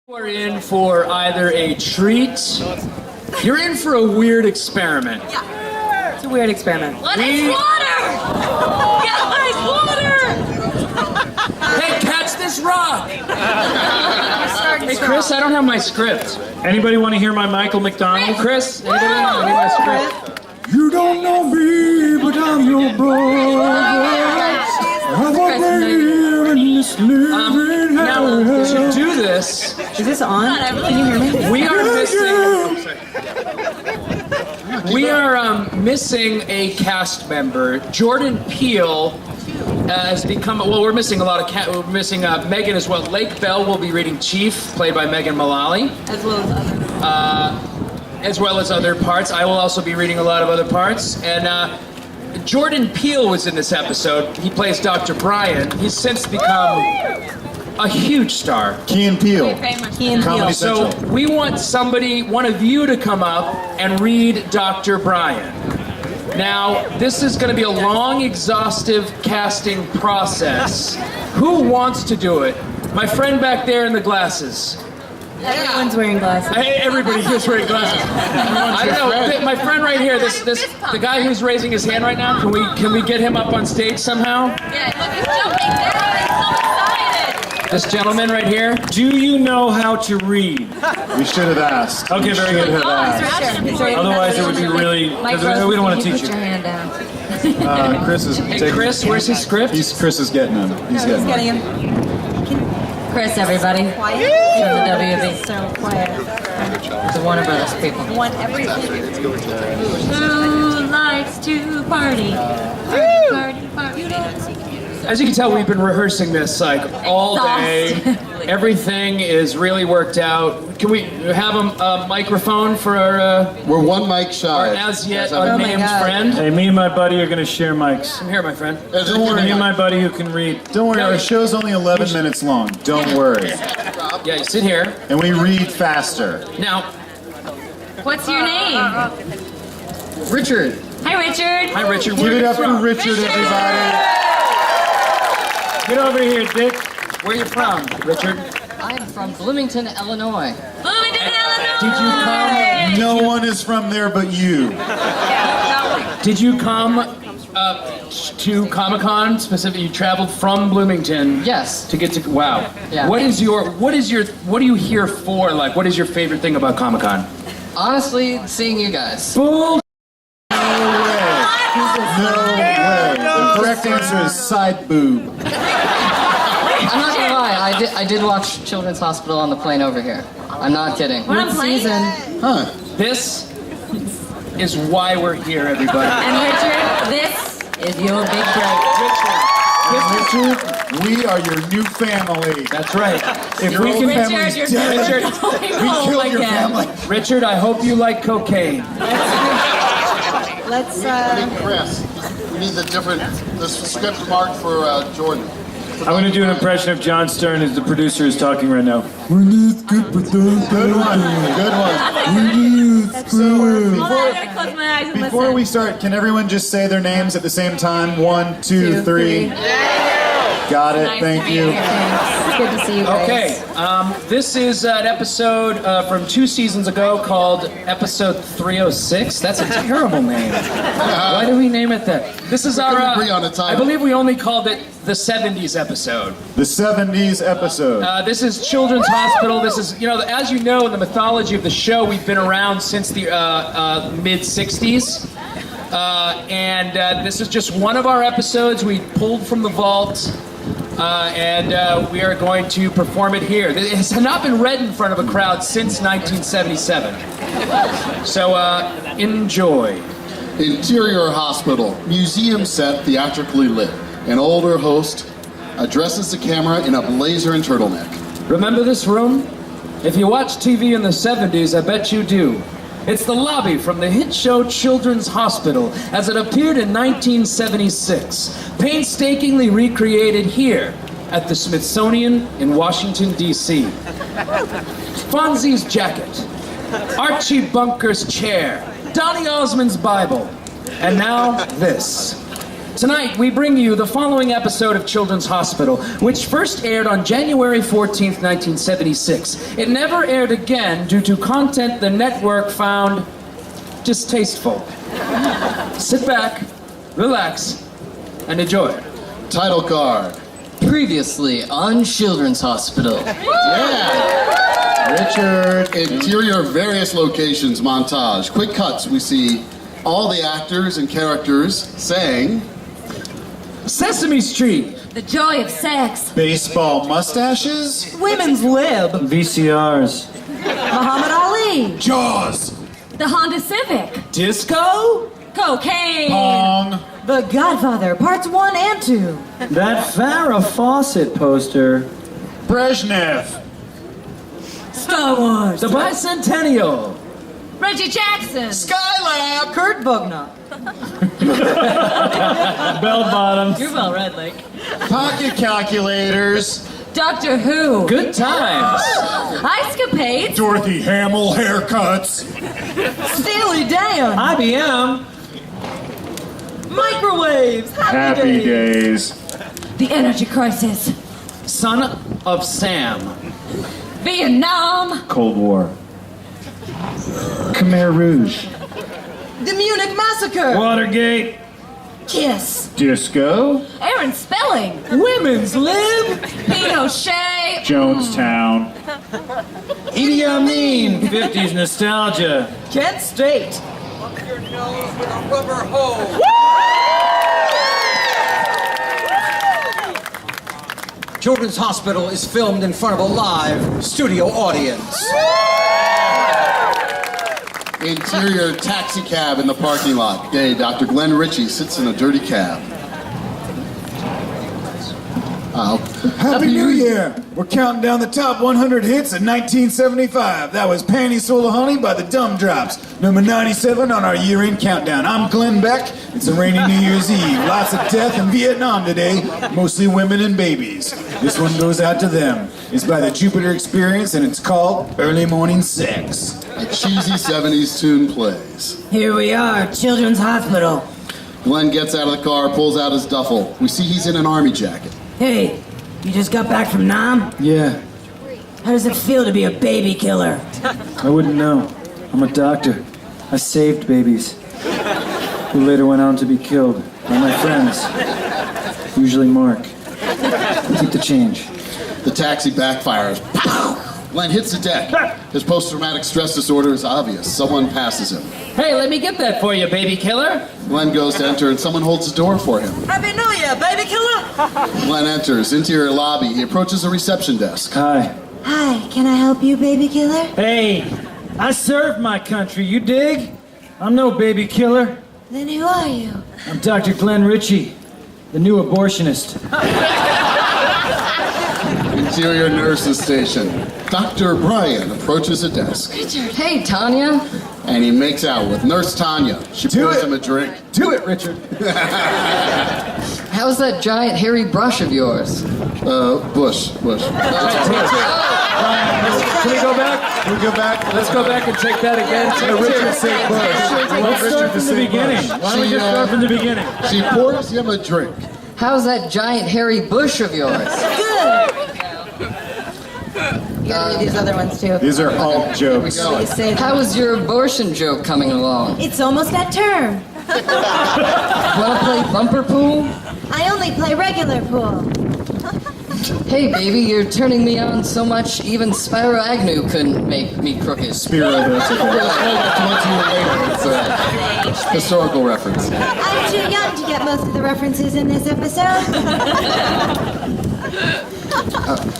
You're in for either a treat, you're in for a weird experiment. Yeah. It's a weird experiment. Let ice water! Get ice water! Hey, catch this rock! Hey, Chris, I don't have my script. Anybody want to hear my Michael McDonald? Chris, anybody want to hear my script? You don't know me, but I'm your brother. Now, to do this... Is this on? Can you hear me? We are missing a cast member. Jordan Peele has become. Well, we're missing a lot of. We're missing Megan as well. Lake Bell will be reading Chief, played by Megan Mullally, as well as other parts. I will also be reading a lot of other parts. And Jordan Peele was in this episode. He plays Dr. Brian. He's since become a huge star. Key and Peele. Key and Peele. So we want one of you to come up and read Dr. Brian. Now, this is going to be a long, exhaustive casting process. Who wants to do it? My friend back there in the glasses. Everyone's wearing glasses. Hey, everybody is wearing glasses. I don't know. My friend right here, the guy who's raising his hand right now. Can we get him up on stage somehow? Yeah, look, he's jumping there. He's so excited. This gentleman right here. Do you know how to read? We should have asked. Okay, very good. Otherwise, it would be really. Because we don't want to teach Put your you. hand down. Chris is. Hey, Chris, where's his script? Chris is getting him. He's getting him. Chris, everybody. Quiet. From the WB. So quiet. The Warner Brothers people. I want everything. Who likes to party? Party, party, party. As you can tell, we've been rehearsing this like all day. Everything is really worked out. Can we have a microphone for our We're one mic our shy. as yet Oh my unnamed God. friend? Hey, me and my buddy are going to share mics. Come here, my friend. Don't Me and my buddy who can read. Don't worry, our show's only 11 minutes long. Don't worry. Yeah, you sit here. And we read faster. Now, What's your name? Richard. Hi, Richard. Hi, Richard. Give Where it you up for from? Richard, everybody. Get over here, Dick. Where you from, Richard? I'm from Bloomington, Illinois. Bloomington, Illinois. Did you come? No one is from there but you. Did you come to Comic-Con specifically? You traveled from Bloomington. Yes. To get to wow. Yeah. What are you here for? Like, what is your favorite thing about Comic-Con? Honestly, seeing you guys. Bull. No way. The correct answer is side boob. I'm not gonna lie, I did watch Children's Hospital on the plane over here. I'm not kidding. What season? Huh. This is why we're here, everybody. And Richard, this is your big break. Richard, we are your new family. That's right. If we can Richard, family's you're dead, going we home killed your again. family. Richard, I hope you like cocaine. Let's, Chris, we need the script marked for Jordan. I'm going to do an impression of John Stern as the producer is talking right now. Good one. Good one. Before we start, can everyone just say their names at the same time? 1, 2, 3. Got it. Thank you. It's good to see you guys. Okay, this is an episode from 2 seasons ago called Episode 306. That's a terrible name. Why do we name it that? This is our. couldn't agree on a title. I believe we only called it the 70's episode. The 70's episode. This is Children's Hospital. This is, as you know, in the mythology of the show, we've been around since the mid-'60s. And this is just one of our episodes we pulled from the vault. And we are going to perform it here. It has not been read in front of a crowd since 1977. So enjoy. Interior hospital, museum set theatrically lit. An older host addresses the camera in a blazer and turtleneck. Remember this room? If you watch TV in the 70's, I bet you do. It's the lobby from the hit show Children's Hospital as it appeared in 1976, painstakingly recreated here at the Smithsonian in Washington, D.C. Fonzie's jacket, Archie Bunker's chair, Donny Osmond's Bible, and now this. Tonight, we bring you the following episode of Children's Hospital, which first aired on January 14th, 1976. It never aired again due to content the network found distasteful. Sit back, relax, and enjoy. Title card. Previously on Children's Hospital. Yeah. Richard. Interior various locations montage. Quick cuts. We see all the actors and characters saying Sesame Street. The joy of sex. Baseball mustaches? Women's lib. VCRs. Muhammad Ali. Jaws. The Honda Civic. Disco? Cocaine. Pong. The Godfather, parts 1 and 2. That Farrah Fawcett poster. Brezhnev. Star Wars. The Bicentennial. Reggie Jackson. Skylab. Kurt Bogner. Bell bottoms. You're well read, Lake. Pocket calculators. Doctor Who. Good times. Ice-capades. Dorothy Hamill haircuts. Steely Dan. IBM. Microwaves. Happy days. The Energy Crisis. Son of Sam. Vietnam. Cold War. Khmer Rouge. The Munich Massacre. Watergate. Kiss. Disco. Aaron Spelling. Women's Lib. Pinochet. Jonestown. Idi Amin. 50s nostalgia. Kent State. Children's Hospital is filmed in front of a live studio audience. interior taxi cab in the parking lot. Day, Dr. Glenn Ritchie sits in a dirty cab. Happy New Year! We're counting down the top 100 hits of 1975. That was Panties Full of Honey by the Dumb Drops, number 97 on our year-end countdown. I'm Glenn Beck. It's a rainy New Year's Eve. Lots of death in Vietnam today, mostly women and babies. This one goes out to them. It's by the Jupiter Experience, and it's called Early Morning Sex. A cheesy 70s tune plays. Here we are, Children's Hospital. Glenn gets out of the car, pulls out his duffel. We see he's in an army jacket. Hey, you just got back from Nam? Yeah, How does it feel to be a baby killer? I wouldn't know. I'm a doctor. I saved babies who later went on to be killed by my friends. Usually Mark. Keep the change. The taxi backfires. Pow! Glenn hits the deck. His post-traumatic stress disorder is obvious. Someone passes him. Hey, let me get that for you, baby killer. Glenn goes to enter and someone holds the door for him. Happy New Year, baby killer! Glenn enters. Interior lobby. He approaches a reception desk. Hi. Hi, can I help you, baby killer? Hey, I served my country, you dig? I'm no baby killer. Then who are you? I'm Dr. Glenn Ritchie, the new abortionist. Interior nurses station. Dr. Brian approaches a desk. Hey, Tanya. And he makes out with Nurse Tanya. She pours him a drink. Do it, Richard. How's that giant hairy brush of yours? Bush. Can we go back? Can we go back? Let's go back and take that again. Richard said Bush. Let's start from the beginning. Why don't we just start from the beginning? She pours him a drink. How's that giant hairy bush of yours? Good! You gotta do these other ones too. These are all jokes. You say How is your abortion joke coming along? It's almost that term. Wanna play bumper pool? I only play regular pool. Hey, baby, you're turning me on so much, even Spyro Agnew couldn't make me crooked. Spiro, that's okay. We'll get to it later. It's a historical reference. I'm too young to get most of the references in this episode.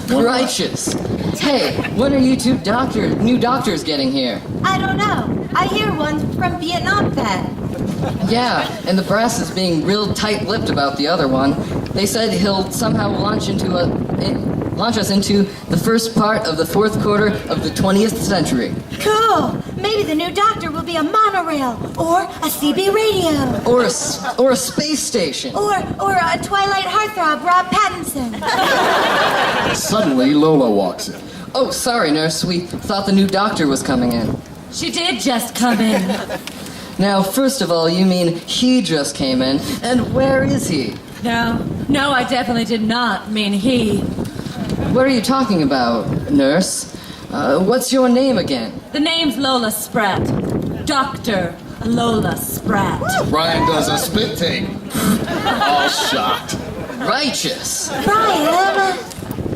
Righteous. Hey, when are you two new doctors getting here? I don't know. I hear one's from Vietnam vet. Yeah, and the brass is being real tight-lipped about the other one. They said he'll somehow launch us into the first part of the fourth quarter of the 20th century. Cool. Maybe the new doctor will be a monorail, or a CB radio, Or a space station. or a Twilight heartthrob, Rob Pattinson. Suddenly, Lola walks in. Oh, sorry, nurse. We thought the new doctor was coming in. She did just come in. Now, first of all, you mean he just came in, and where is he? No, I definitely did not mean he. What are you talking about, nurse? What's your name again? The name's Lola Spratt. Dr. Lola Spratt. Brian does a spit take. All shocked. Righteous. Brian!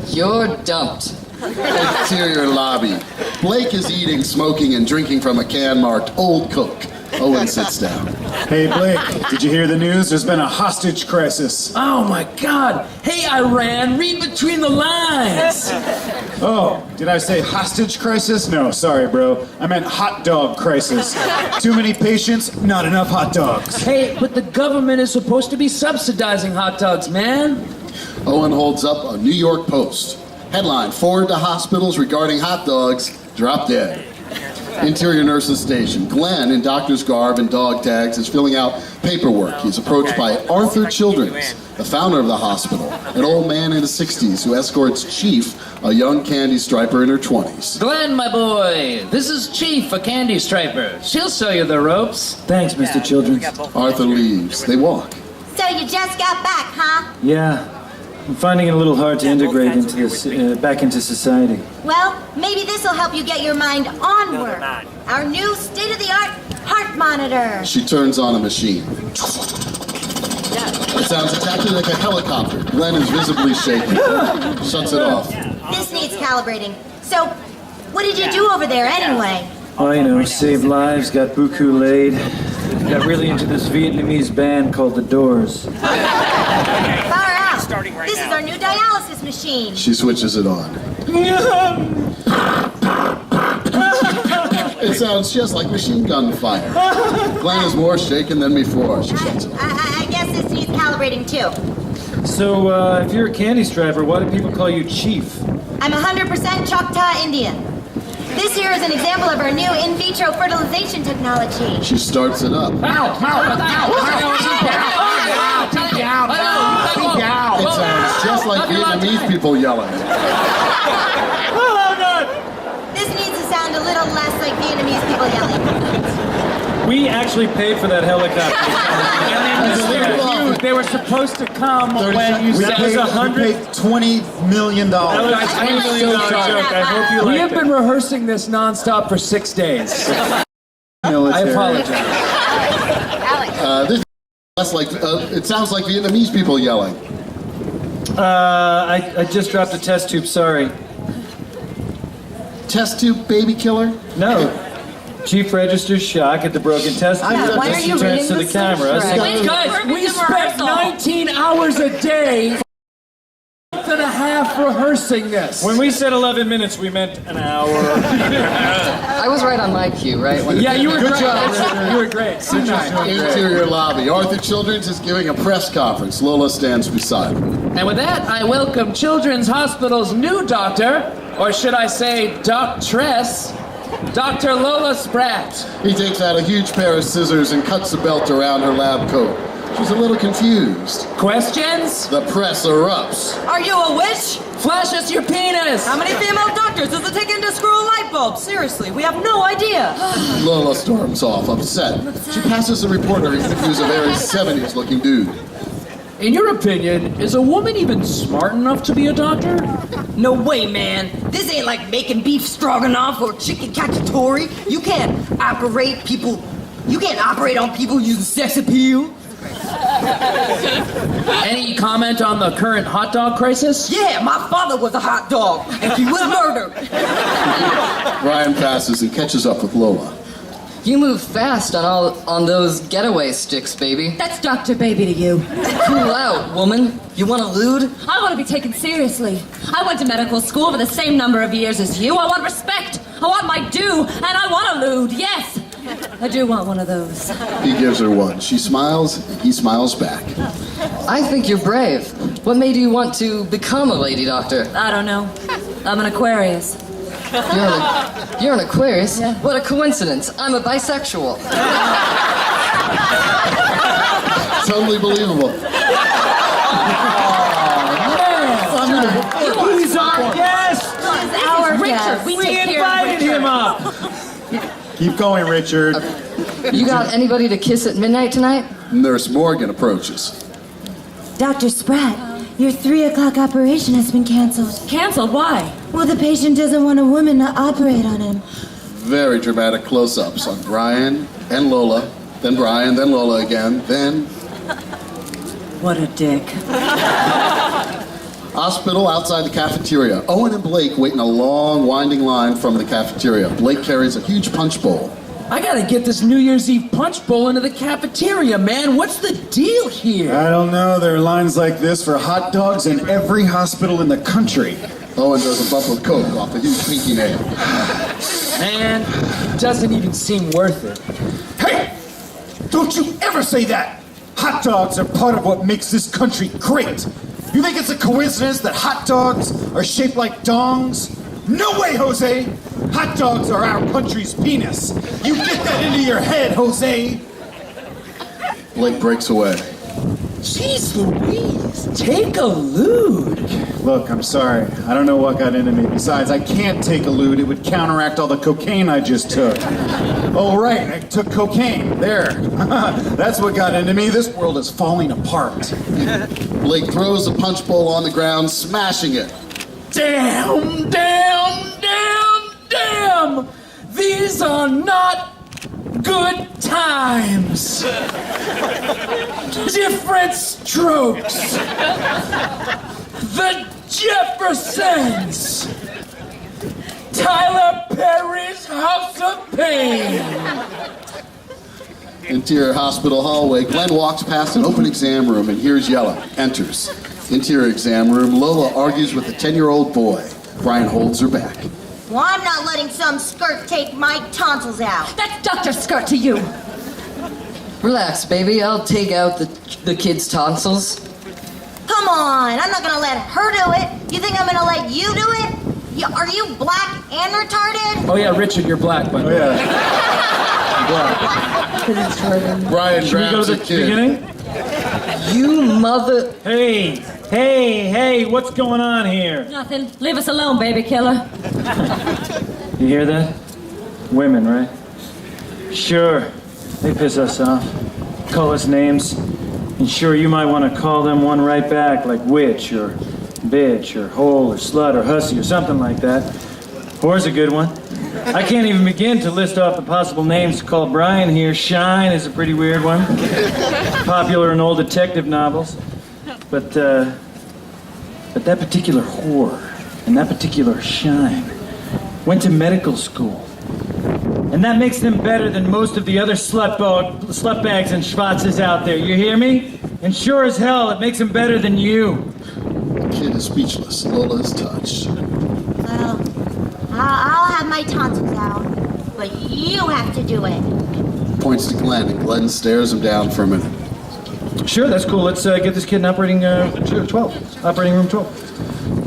You're dumped. Interior lobby. Blake is eating, smoking, and drinking from a can marked Old Coke. Owen sits down. Hey, Blake, did you hear the news? There's been a hostage crisis. Oh my God! Hey, Iran, read between the lines. Oh, did I say hostage crisis? No, sorry, bro. I meant hot dog crisis. Too many patients, not enough hot dogs. Hey, but the government is supposed to be subsidizing hot dogs, man. Owen holds up a New York Post. Headline, forward to hospitals regarding hot dogs, drop dead. Interior nurses station. Glenn, in doctor's garb and dog tags, is filling out paperwork. He's approached by Arthur Childrens, the founder of the hospital, an old man in his 60s who escorts Chief, a young candy striper in her 20s. Glenn, my boy, this is Chief, a candy striper. She'll show you the ropes. Thanks, Mr. Childrens. Arthur leaves. They walk. So you just got back, huh? Yeah, I'm finding it a little hard to integrate into this, back into society. Well, maybe this will help you get your mind onward. Our new state-of-the-art heart monitor. She turns on a machine. It sounds exactly like a helicopter. Glenn is visibly shaking. Shuts it off. This needs calibrating. So, what did you do over there anyway? Oh, you know, saved lives, got buku laid. Got really into this Vietnamese band called The Doors. Far out. This is our new dialysis machine. She switches it on. It sounds just like machine gun fire. Glenn is more shaken than before. She shuts it off. I guess this needs calibrating too. So, if you're a candy striper, why do people call you Chief? I'm 100% Choctaw Indian. This here is an example of our new in vitro fertilization technology. She starts it up. It sounds just like Vietnamese people yelling. This needs to sound a little less like Vietnamese people yelling. We actually paid for that helicopter. They were supposed to come 30 when you seconds. said We paid $20 million. That was a $20 million joke. I hope you We liked have it. been rehearsing this nonstop for 6 days. I Military. apologize. This less like it sounds like Vietnamese people yelling. I just dropped a test tube, sorry. Test tube baby killer? No. Chief registers shock at the broken test tube. Yeah, why are you turns reading to the the camera. script? So- Guys, we Perfect spent rehearsal. 19 hours a day, month and a half rehearsing this. When we said 11 minutes, we meant an hour. I was right on my cue, right? When Yeah, you were Good great. job. You were great. Good night. Interior lobby. Arthur Childrens is giving a press conference. Lola stands beside him. And with that, I welcome Children's Hospital's new doctor, or should I say doctress, Dr. Lola Spratt. He takes out a huge pair of scissors and cuts the belt around her lab coat. She's a little confused. Questions? The press erupts. Are you a witch? Flash us your penis. How many female doctors does it take in to screw a light bulb? Seriously, we have no idea. Lola storms off, upset. She passes the reporter who interviews a very 70s looking dude. In your opinion, is a woman even smart enough to be a doctor? No way, man. This ain't like making beef stroganoff or chicken cacciatore. You can't operate on people using sex appeal. Any comment on the current hot dog crisis? Yeah, my father was a hot dog, and he was murdered. Ryan passes and catches up with Lola. You move fast on those getaway sticks, baby. That's Dr. Baby to you. Cool out, woman. You want to lewd? I want to be taken seriously. I went to medical school for the same number of years as you. I want respect. I want my due, and I want a lewd. Yes, I do want one of those. He gives her one. She smiles, and he smiles back. I think you're brave. What made you want to become a lady doctor? I don't know. I'm an Aquarius. You're an Aquarius? Yeah. What a coincidence. I'm a bisexual. Totally believable. He's our guest! Our Richard, we We take care of invited Richard. him up! Keep going, Richard. You got anybody to kiss at midnight tonight? Nurse Morgan approaches. Dr. Spratt, your 3 o'clock operation has been canceled. Canceled? Why? Well, the patient doesn't want a woman to operate on him. Very dramatic close-ups on Brian and Lola, then Brian, then Lola again, then... What a dick. Hospital outside the cafeteria. Owen and Blake wait in a long, winding line from the cafeteria. Blake carries a huge punch bowl. I gotta get this New Year's Eve punch bowl into the cafeteria, man. What's the deal here? I don't know. There are lines like this for hot dogs in every hospital in the country. Owen does a bump of coke off a huge pinky nail. Man, it doesn't even seem worth it. Hey! Don't you ever say that! Hot dogs are part of what makes this country great. You think it's a coincidence that hot dogs are shaped like dongs? No way, Jose! Hot dogs are our country's penis. You get that into your head, Jose! Blake breaks away. Jeez Louise, take a lewd. Look, I'm sorry. I don't know what got into me. Besides, I can't take a lewd. It would counteract all the cocaine I just took. Oh, right. I took cocaine. There. That's what got into me. This world is falling apart. Blake throws the punch bowl on the ground, smashing it. Damn, damn, damn, damn! These are not good times. Different strokes. The Jeffersons. Tyler Perry's House of Pain. Interior hospital hallway. Glenn walks past an open exam room and hears yelling. Enters. Interior exam room. Lola argues with a 10-year-old boy. Brian holds her back. Well, I'm not letting some skirt take my tonsils out. That's Dr. Skirt to you. Relax, baby. I'll take out the kid's tonsils. Come on, I'm not gonna let her do it. You think I'm gonna let you do it? Are you black and retarded? Oh yeah, Richard, you're black, by the Oh, way. yeah. Brian Should we go grabs to a the kid. beginning? You mother... Hey, what's going on here? Nothing. Leave us alone, baby killer. You hear that? Women, right? Sure, they piss us off. Call us names. And sure, you might want to call them one right back, like witch, or bitch, or hole, or slut, or hussy, or something like that. Whore's a good one. I can't even begin to list off the possible names to call Brian here. Shine is a pretty weird one. Popular in old detective novels. But that particular whore and that particular Shine went to medical school. And that makes them better than most of the other slutbags and schwatzes out there. You hear me? And sure as hell, it makes them better than you. The kid is speechless. Lola is touched. Well, I'll have my tonsils out, but you have to do it. Points to Glenn, and Glenn stares him down for a minute. Sure, that's cool. Let's get this kid in operating 12. Operating room 12.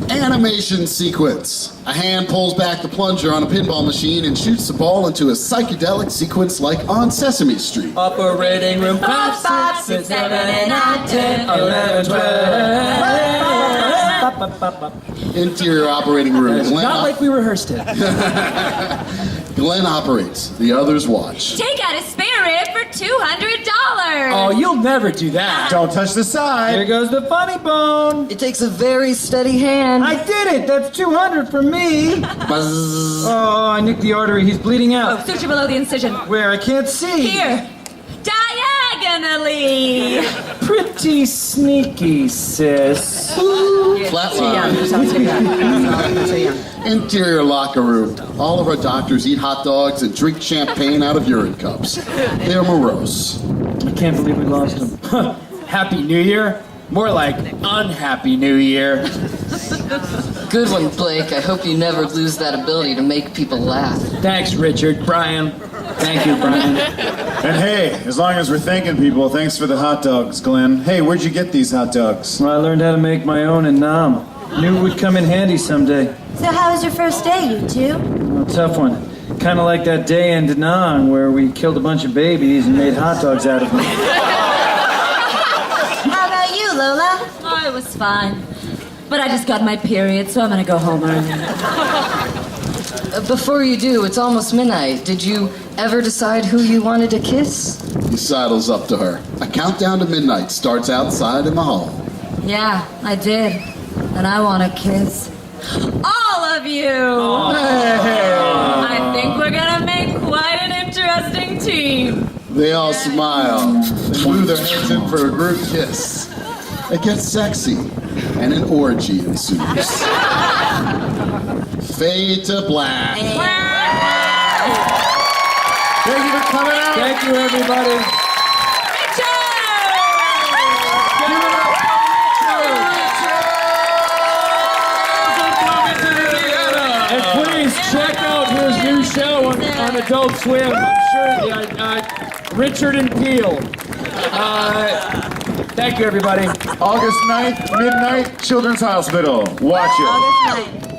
Animation sequence. A hand pulls back the plunger on a pinball machine and shoots the ball into a psychedelic sequence like on Sesame Street. Operating room 5, 6, 7, 8, 9, 10, 11, 12. Interior operating room. Glenn, Not like we rehearsed it. Glenn operates. The others watch. Take out a spare rib for $200. Oh, you'll never do that. Don't touch the side. Here goes the funny bone. It takes a very steady hand. I did it. That's 200 for me. Buzz. Oh, I nicked the artery. He's bleeding out. Suture below the incision. Where? I can't see. Here. Diagonally. Pretty sneaky, sis. Flatline. Interior locker room. All of our doctors eat hot dogs and drink champagne out of urine cups. They're morose. I can't believe we lost him. Happy New Year? More like unhappy New Year. Good one, Blake. I hope you never lose that ability to make people laugh. Thanks, Richard. Brian. Thank you, Brian. And hey, as long as we're thanking people, thanks for the hot dogs, Glenn. Hey, where'd you get these hot dogs? Well, I learned how to make my own in Nam. Knew it would come in handy someday. So how was your first day, you two? A tough one. Kind of like that day in Da Nang where we killed a bunch of babies and made hot dogs out of them. How about you, Lola? Oh, it was fine. But I just got my period, so I'm gonna go home early. Before you do, it's almost midnight. Did you ever decide who you wanted to kiss? He sidles up to her. A countdown to midnight starts outside in the hall. Yeah, I did. And I want to kiss all of you. I think we're gonna make quite an interesting team. They all smile. They move their heads in for a group kiss. It gets sexy, and an orgy ensues. Fade to black. Thank you for coming out. Thank you, everybody. And please check out his new show on Adult Swim. I'm sure Richard and Peel. Thank you, everybody. August 9th, midnight, Children's Hospital. Watch it. August 9th.